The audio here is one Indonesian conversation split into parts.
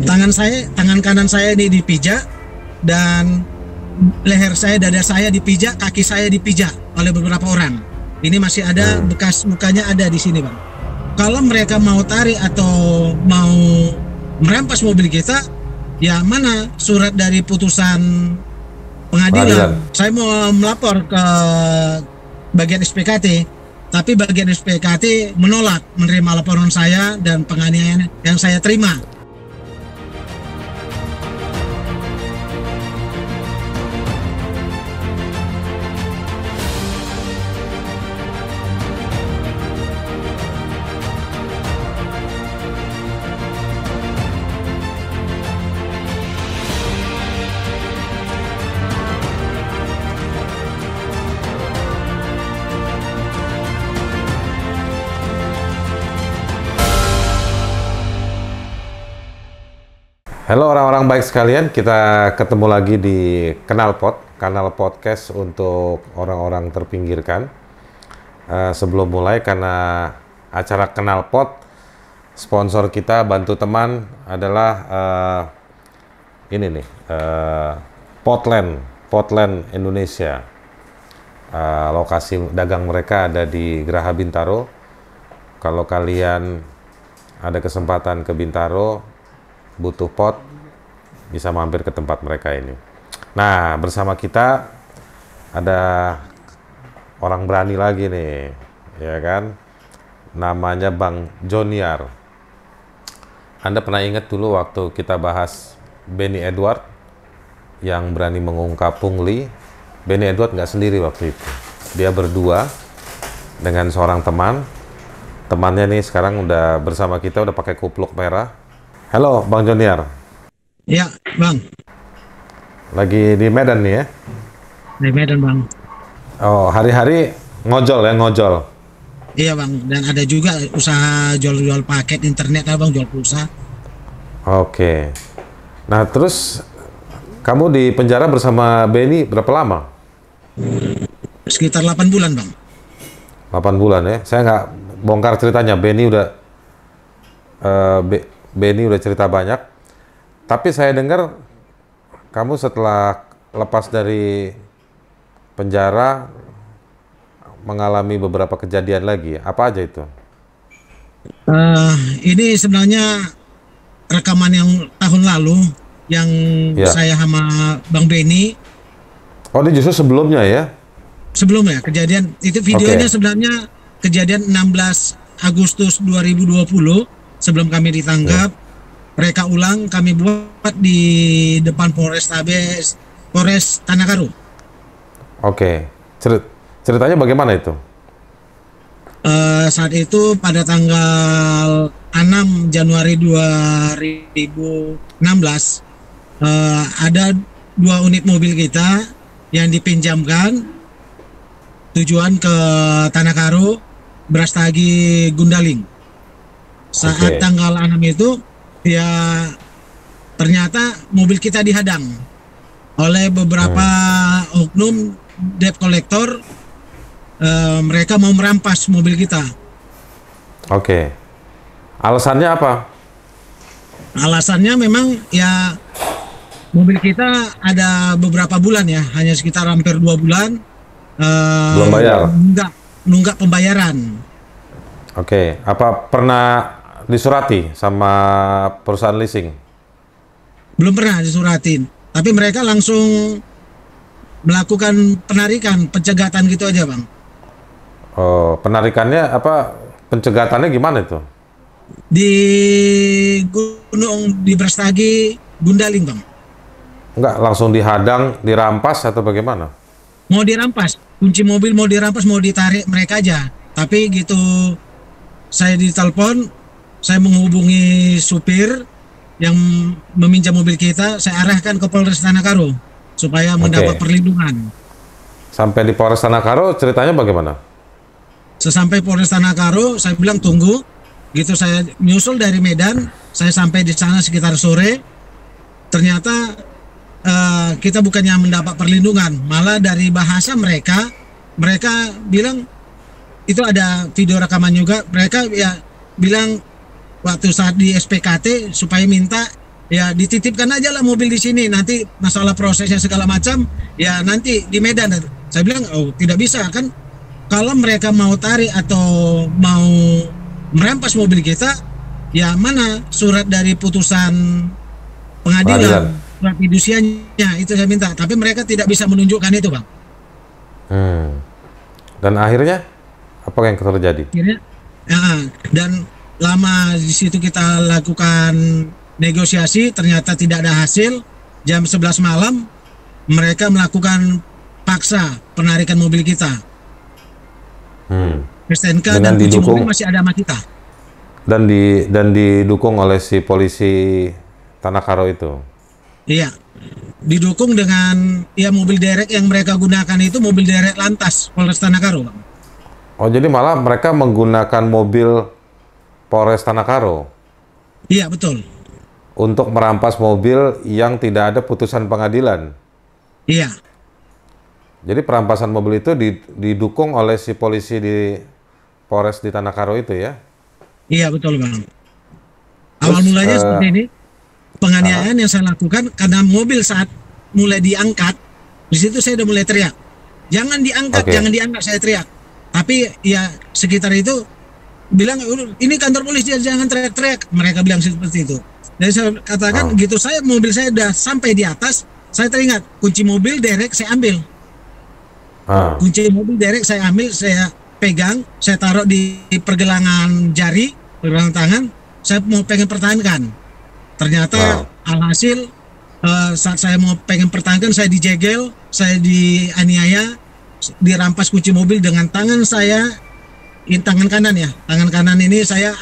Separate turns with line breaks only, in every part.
Tangan kanan saya ini dipijak, dan leher saya, dada saya dipijak, kaki saya dipijak oleh beberapa orang. Ini masih ada bekas mukanya ada di sini, Bang. Kalau mereka mau tarik atau mau merampas mobil kita, ya mana surat dari putusan pengadilan? Saya mau melapor ke bagian SPKT, tapi bagian SPKT menolak menerima laporan saya dan penganiayaan yang saya terima.
Halo orang-orang baik sekalian, kita ketemu lagi di kanal podcast untuk orang-orang terpinggirkan. Sebelum mulai, karena acara Knalpot, sponsor kita Bantu Teman adalah Potland Indonesia. Lokasi dagang mereka ada di Geraha Bintaro. Kalau kalian ada kesempatan ke Bintaro, butuh pot, bisa mampir ke tempat mereka ini. Nah, bersama kita ada orang berani lagi nih, ya kan? Namanya Bang Joniar. Anda pernah ingat dulu waktu kita bahas Benny Edward yang berani mengungkap pungli? Benny Edward nggak sendiri waktu itu. Dia berdua dengan seorang teman. Temannya nih sekarang udah bersama kita, udah pakai kupluk merah. Halo, Bang Joniar.
Ya, Bang.
Lagi di Medan nih ya?
Di Medan, Bang.
Oh, hari-hari ngojol ya, ngojol.
Iya, Bang. Dan ada juga usaha jual-jual paket internet, Bang, jual pulsa.
Oke. Nah, terus kamu di penjara bersama Benny berapa lama?
Sekitar 8 bulan, Bang.
8 bulan ya? Saya nggak bongkar ceritanya. Benny udah cerita banyak, tapi saya dengar kamu setelah lepas dari penjara mengalami beberapa kejadian lagi. Apa aja itu?
Ini sebenarnya rekaman yang tahun lalu yang saya sama Bang Benny.
Oh, ini justru sebelumnya ya?
Sebelumnya kejadian itu videonya sebenarnya kejadian 16 Agustus 2020. Sebelum kami ditangkap, mereka ulang kami buat di depan Polres Tanah-Karo.
Oke, ceritanya bagaimana itu?
Saat itu pada tanggal 6 Januari 2016, ada 2 unit mobil kita yang dipinjamkan tujuan ke Tanah-Karo, Brastagi, Gundaling. Saat tanggal 6 itu, ya ternyata mobil kita dihadang oleh beberapa oknum debt collector. Mereka mau merampas mobil kita.
Oke. Alasannya apa?
Alasannya memang ya mobil kita ada beberapa bulan ya, hanya sekitar hampir 2 bulan.
Belum bayar?
Nunggak pembayaran.
Oke. Apa pernah disurati sama perusahaan leasing?
Belum pernah disuratin, tapi mereka langsung melakukan penarikan, pencegatan gitu aja, Bang.
Oh, penarikannya apa? Pencegatannya gimana itu?
Di Brastagi, Gundaling, Bang.
Enggak, langsung dihadang, dirampas atau bagaimana?
Mau dirampas, kunci mobil mau dirampas, mau ditarik mereka aja. Tapi gitu, saya ditelepon, saya menghubungi supir yang meminjam mobil kita, saya arahkan ke Polres Tanah-Karo supaya mendapat perlindungan.
Sampai di Polres Tanah-Karo ceritanya bagaimana?
Sesampai Polres Tanah-Karo, saya bilang tunggu. Gitu saya nyusul dari Medan, saya sampai di sana sekitar sore. Ternyata kita bukannya mendapat perlindungan, malah dari bahasa mereka bilang itu ada video rekaman juga. Mereka ya bilang waktu saat di SPKT supaya minta ya dititipkan aja lah mobil di sini, nanti masalah prosesnya segala macam ya nanti di Medan. Saya bilang oh tidak bisa kan, kalau mereka mau tarik atau mau merampas mobil kita ya mana surat dari putusan pengadilan, surat fidusianya itu saya minta, tapi mereka tidak bisa menunjukkan itu Bang.
Dan akhirnya apa yang terjadi?
Akhirnya dan lama di situ kita lakukan negosiasi, ternyata tidak ada hasil. Jam 11 malam mereka melakukan paksa penarikan mobil kita. STNK dan kunci mobil masih ada sama kita.
Dan didukung oleh si polisi Tanah Karo itu.
Iya. Didukung dengan ya mobil derek yang mereka gunakan itu mobil derek Lantas Polres Tanah Karo.
Oh, jadi malah mereka menggunakan mobil Polres Tanah Karo.
Iya, betul.
Untuk merampas mobil yang tidak ada putusan pengadilan.
Iya.
Jadi perampasan mobil itu didukung oleh si polisi di Polres di Tanah Karo itu ya?
Iya, betul Bang. Awal mulanya seperti ini. Penganiayaan yang saya lakukan karena mobil saat mulai diangkat, di situ saya udah mulai teriak. Jangan diangkat, jangan diangkat, saya teriak. Tapi ya sekitar itu bilang ini kantor polisi, jangan teriak-teriak. Mereka bilang seperti itu. Dan saya katakan gitu, mobil saya udah sampai di atas, saya teringat kunci mobil derek saya ambil. Kunci mobil derek saya ambil, saya pegang, saya taruh di pergelangan jari, pergelangan tangan, saya mau pengen pertahankan. Ternyata alhasil saat saya mau pengen pertahankan, saya dijegel, saya dianiaya, dirampas kunci mobil dengan tangan saya, tangan kanan ya, tangan kanan ini saya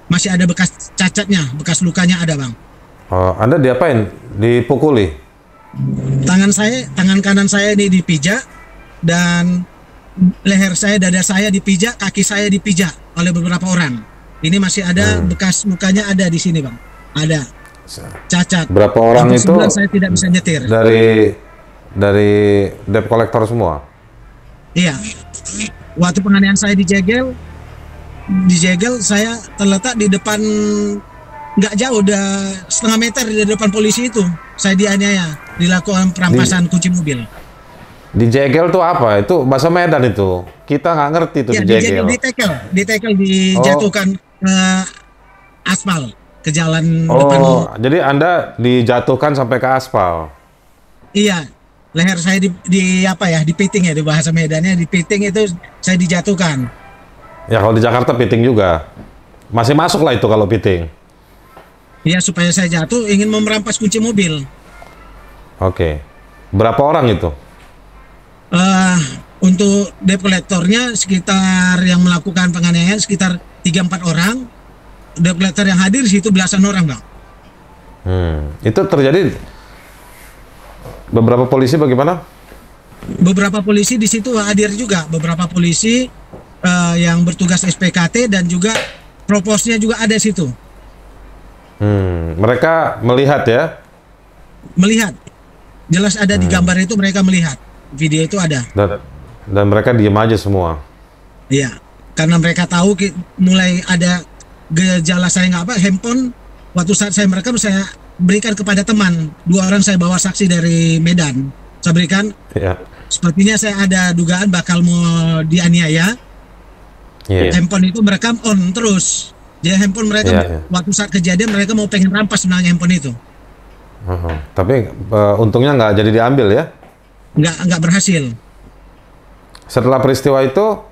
masih ada bekas cacatnya, bekas lukanya ada Bang.
Anda diapain? Dipukuli?
Tangan kanan saya ini dipijak, dan leher saya, dada saya dipijak, kaki saya dipijak oleh beberapa orang. Ini masih ada bekas lukanya ada di sini Bang, ada cacat.
Berapa orang itu?
Saya tidak bisa nyetir.
Dari debt collector semua?
Iya. Waktu penganiayaan saya dijegel saya terletak di depan, nggak jauh, udah setengah meter di depan polisi itu. Saya dianiaya, dilakukan perampasan kunci mobil.
Dijegel tuh apa? Itu bahasa Medan itu. Kita nggak ngerti itu ya, dijegel.
Ditekel, dijatuhkan ke aspal, ke jalan depan.
Jadi Anda dijatuhkan sampai ke aspal?
Iya. Leher saya dipiting ya, di bahasa Medannya dipiting, itu saya dijatuhkan.
Ya kalau di Jakarta piting juga. Masih masuk lah itu kalau piting.
Iya, supaya saya jatuh ingin merampas kunci mobil.
Oke. Berapa orang itu?
Untuk debt collectornya sekitar yang melakukan penganiayaan sekitar 3-4 orang. Debt collector yang hadir di situ belasan orang Bang.
Itu terjadi. Beberapa polisi bagaimana?
Beberapa polisi di situ hadir juga, beberapa polisi yang bertugas SPKT dan juga proposnya juga ada di situ.
Mereka melihat ya?
Melihat, jelas ada di gambar itu, mereka melihat, video itu ada.
Dan mereka diam aja semua?
Iya, karena mereka tahu mulai ada gejala saya handphone. Waktu saat saya merekam, saya berikan kepada teman, 2 orang saya bawa saksi dari Medan, saya berikan. Sepertinya saya ada dugaan bakal mau dianiaya. Handphone itu merekam on terus. Jadi handphone mereka waktu saat kejadian mereka mau pengen rampas sebenarnya handphone itu.
Tapi untungnya nggak jadi diambil ya?
Nggak berhasil.
Setelah peristiwa itu,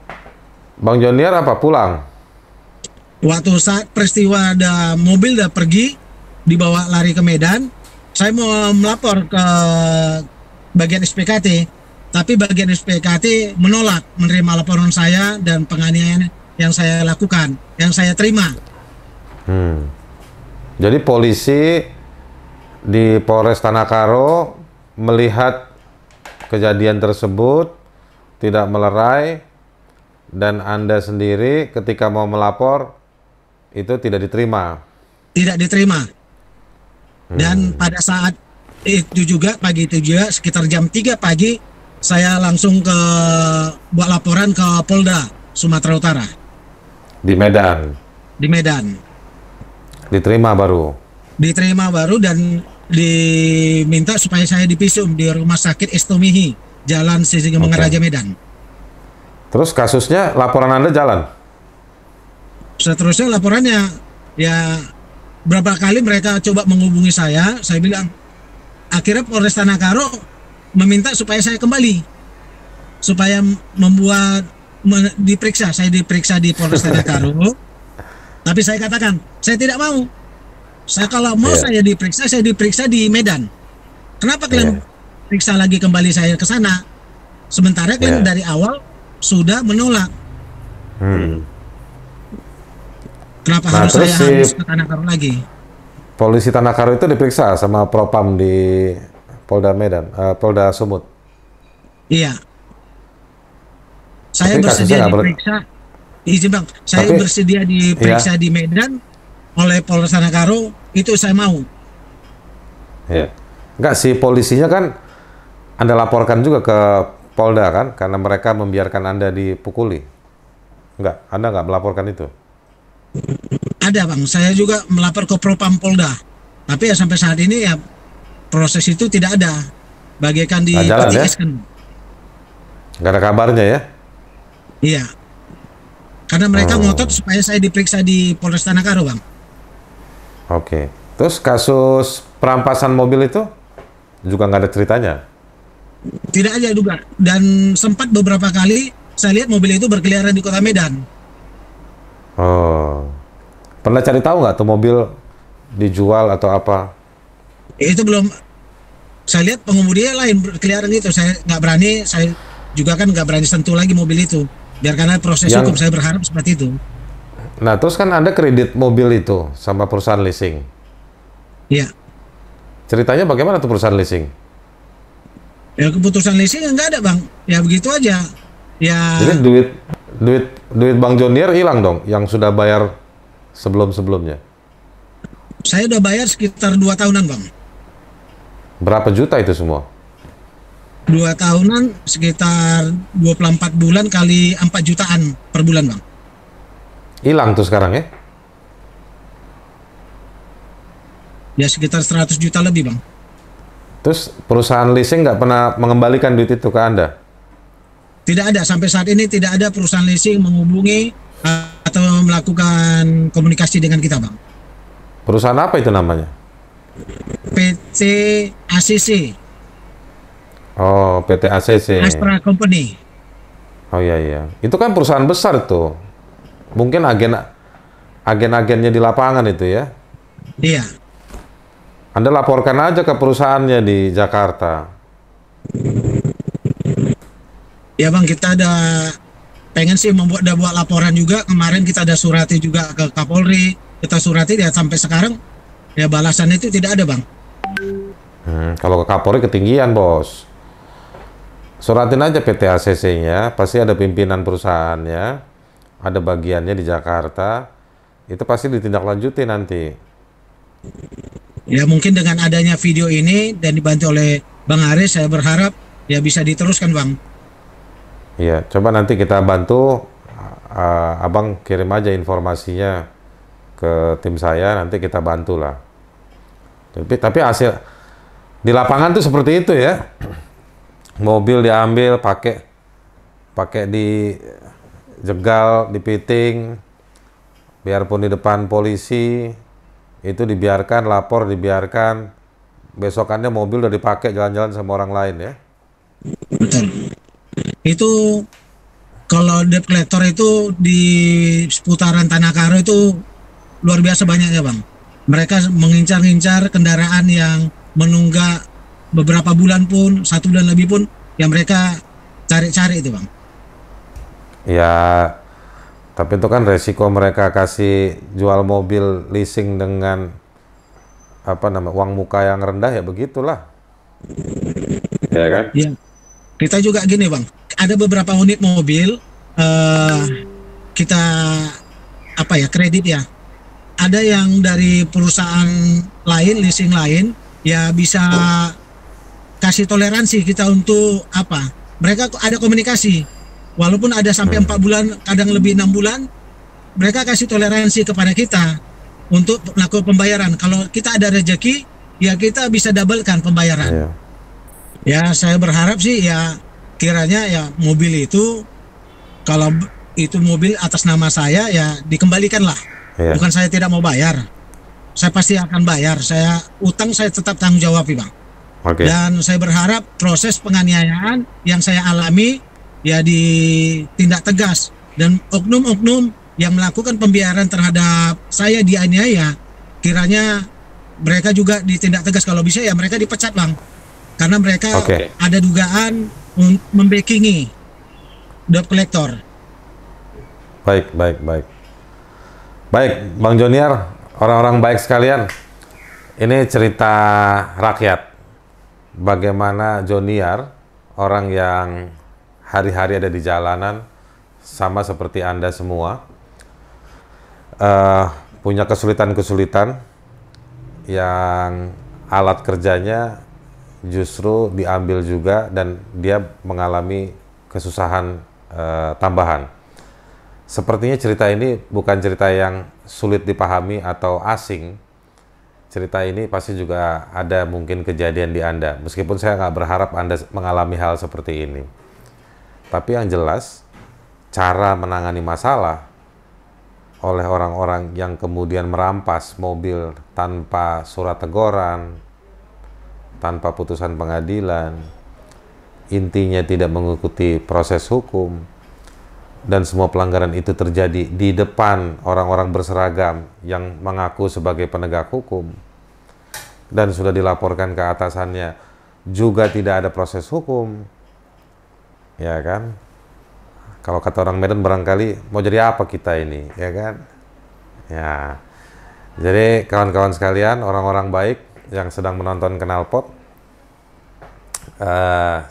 Bang Jonier apa pulang?
Waktu saat peristiwa ada mobil udah pergi, dibawa lari ke Medan, saya mau melapor ke bagian SPKT, tapi bagian SPKT menolak menerima laporan saya dan penganiayaan yang saya lakukan, yang saya terima.
Jadi polisi di Polres Tanah Karo melihat kejadian tersebut, tidak melerai, dan Anda sendiri ketika mau melapor itu tidak diterima?
Tidak diterima. Dan pada saat itu juga, pagi itu juga, sekitar jam 3 pagi, saya langsung buat laporan ke Polda Sumatera Utara.
Di Medan?
di Medan.
Diterima baru.
Diterima baru dan diminta supaya saya divisum di Rumah Sakit Estomihi, Jalan Sisinga Mengaraja Medan.
Terus kasusnya, laporan Anda jalan?
Seterusnya laporannya, ya berapa kali mereka coba menghubungi saya bilang, akhirnya Polres Tanah meminta supaya saya kembali, supaya diperiksa. Saya diperiksa di Polres Tanah tapi saya katakan, saya tidak mau. Saya kalau mau saya diperiksa di Medan. Kenapa kalian periksa lagi kembali saya ke sana? Sementara kalian dari awal sudah menolak. Kenapa harus ke Tanah Karo lagi?
Polisi Tanah Karo itu diperiksa sama Propam di Polda Medan, Polda Sumut.
Iya. Saya bersedia diperiksa. Izin Bang, saya bersedia diperiksa di Medan oleh Polres Tanah Karo, itu saya mau.
Ya. Enggak sih, polisinya kan Anda laporkan juga ke Polda kan, karena mereka membiarkan Anda dipukuli. Enggak, Anda nggak melaporkan itu?
Ada Bang, saya juga melapor ke Propam Polda. Tapi ya sampai saat ini ya proses itu tidak ada. Bagaikan di PTS kan.
Nggak ada kabarnya ya?
Iya. Karena mereka ngotot supaya saya diperiksa di Polres Tanah Karo, Bang.
Oke. Terus kasus perampasan mobil itu juga nggak ada ceritanya?
Tidak ada juga. Dan sempat beberapa kali saya lihat mobil itu berkeliaran di kota Medan.
Oh. Pernah cari tahu nggak tuh mobil dijual atau apa?
Itu belum. Saya lihat pengemudinya lain berkeliaran itu. Saya nggak berani, saya juga kan nggak berani sentuh lagi mobil itu. Biar karena proses hukum, saya berharap seperti itu.
Nah, terus kan Anda kredit mobil itu sama perusahaan leasing.
Iya.
Ceritanya bagaimana tuh perusahaan leasing?
Ya keputusan leasing nggak ada Bang. Ya begitu aja. Ya.
Jadi duit Bang Jonier hilang dong, yang sudah bayar sebelum-sebelumnya.
Saya udah bayar sekitar 2 tahunan Bang.
Berapa juta itu semua?
2 tahunan sekitar 24 bulan kali 4 jutaan per bulan Bang.
Hilang tuh sekarang ya?
Ya sekitar 100 juta lebih Bang.
Terus perusahaan leasing nggak pernah mengembalikan duit itu ke Anda?
Tidak ada, sampai saat ini tidak ada perusahaan leasing menghubungi atau melakukan komunikasi dengan kita Bang.
Perusahaan apa itu namanya?
PT ACC.
Oh, PT ACC.
Astra Company.
Oh iya. Itu kan perusahaan besar tuh. Mungkin agen-agennya di lapangan itu ya?
Iya.
Anda laporkan aja ke perusahaannya di Jakarta.
Ya Bang, kita ada pengen sih buat laporan juga. Kemarin kita ada surati juga ke Kapolri. Kita surati ya sampai sekarang ya balasan itu tidak ada Bang.
Kalau ke Kapolri ketinggian bos. Suratin aja PT ACC-nya, pasti ada pimpinan perusahaannya, ada bagiannya di Jakarta, itu pasti ditindaklanjuti nanti.
Ya mungkin dengan adanya video ini dan dibantu oleh Bang Aris, saya berharap ya bisa diteruskan Bang.
Iya, coba nanti kita bantu, Abang kirim aja informasinya ke tim saya, nanti kita bantulah. Tapi hasil di lapangan tuh seperti itu ya. Mobil diambil, pakai di jegal, dipiting, biarpun di depan polisi, itu dibiarkan, lapor dibiarkan, besokannya mobil udah dipakai jalan-jalan sama orang lain ya.
Betul. Itu kalau debt collector itu di seputaran Tanah Karo itu luar biasa banyaknya Bang. Mereka mengincar-incar kendaraan yang menunggak beberapa bulan pun, 1 bulan lebih pun, yang mereka cari-cari itu Bang.
Ya, tapi itu kan resiko mereka kasih jual mobil leasing dengan uang muka yang rendah ya begitulah. Ya kan?
Ya. Kita juga gini Bang, ada beberapa unit mobil kita kredit ya. Ada yang dari perusahaan lain, leasing lain, ya bisa kasih toleransi kita untuk mereka ada komunikasi walaupun ada sampai 4 bulan, kadang lebih 6 bulan mereka kasih toleransi kepada kita untuk melakukan pembayaran. Kalau kita ada rezeki, ya kita bisa doublekan pembayaran.
Iya.
Ya saya berharap sih ya kiranya ya mobil itu, kalau itu mobil atas nama saya ya dikembalikan lah.
Iya.
Bukan saya tidak mau bayar. Saya pasti akan bayar. Saya utang saya tetap tanggung jawab, Bang.
Oke.
Dan saya berharap proses penganiayaan yang saya alami ya ditindak tegas, dan oknum-oknum yang melakukan pembiaran terhadap saya dianiaya kiranya mereka juga ditindak tegas. Kalau bisa ya mereka dipecat, Bang. Karena mereka
Oke.
ada dugaan membackingi debt collector.
Baik, baik, baik. Baik, Bang Joniar, orang-orang baik sekalian, ini cerita rakyat. Bagaimana Joniar, orang yang hari-hari ada di jalanan, sama seperti Anda semua, punya kesulitan-kesulitan yang alat kerjanya justru diambil juga, dan dia mengalami kesusahan tambahan. Sepertinya cerita ini bukan cerita yang sulit dipahami atau asing. Cerita ini pasti juga ada mungkin kejadian di Anda. Meskipun saya nggak berharap Anda mengalami hal seperti ini. Tapi yang jelas, cara menangani masalah oleh orang-orang yang kemudian merampas mobil tanpa surat teguran, tanpa putusan pengadilan, intinya tidak mengikuti proses hukum, dan semua pelanggaran itu terjadi di depan orang-orang berseragam yang mengaku sebagai penegak hukum, dan sudah dilaporkan ke atasannya, juga tidak ada proses hukum, ya kan? Kalau kata orang Medan barangkali mau jadi apa kita ini, ya kan? Ya, jadi kawan-kawan sekalian, orang-orang baik yang sedang menonton Knalpot,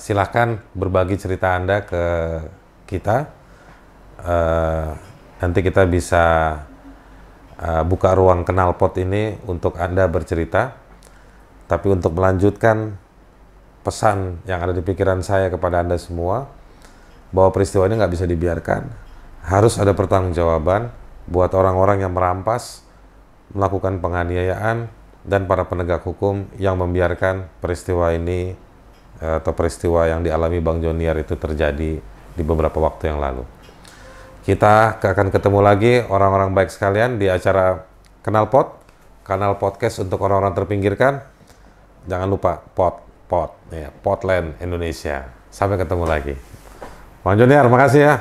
silahkan berbagi cerita Anda ke kita. Nanti kita bisa buka ruang Knalpot ini untuk Anda bercerita. Tapi untuk melanjutkan pesan yang ada di pikiran saya kepada Anda semua, bahwa peristiwa ini nggak bisa dibiarkan, harus ada pertanggungjawaban buat orang-orang yang merampas, melakukan penganiayaan, dan para penegak hukum yang membiarkan peristiwa ini atau peristiwa yang dialami Bang Joniar itu terjadi di beberapa waktu yang lalu. Kita akan ketemu lagi orang-orang baik sekalian di acara Knalpot, kanal podcast untuk orang-orang terpinggirkan. Jangan lupa Potland Indonesia. Sampai ketemu lagi. Bang Joniar, makasih ya.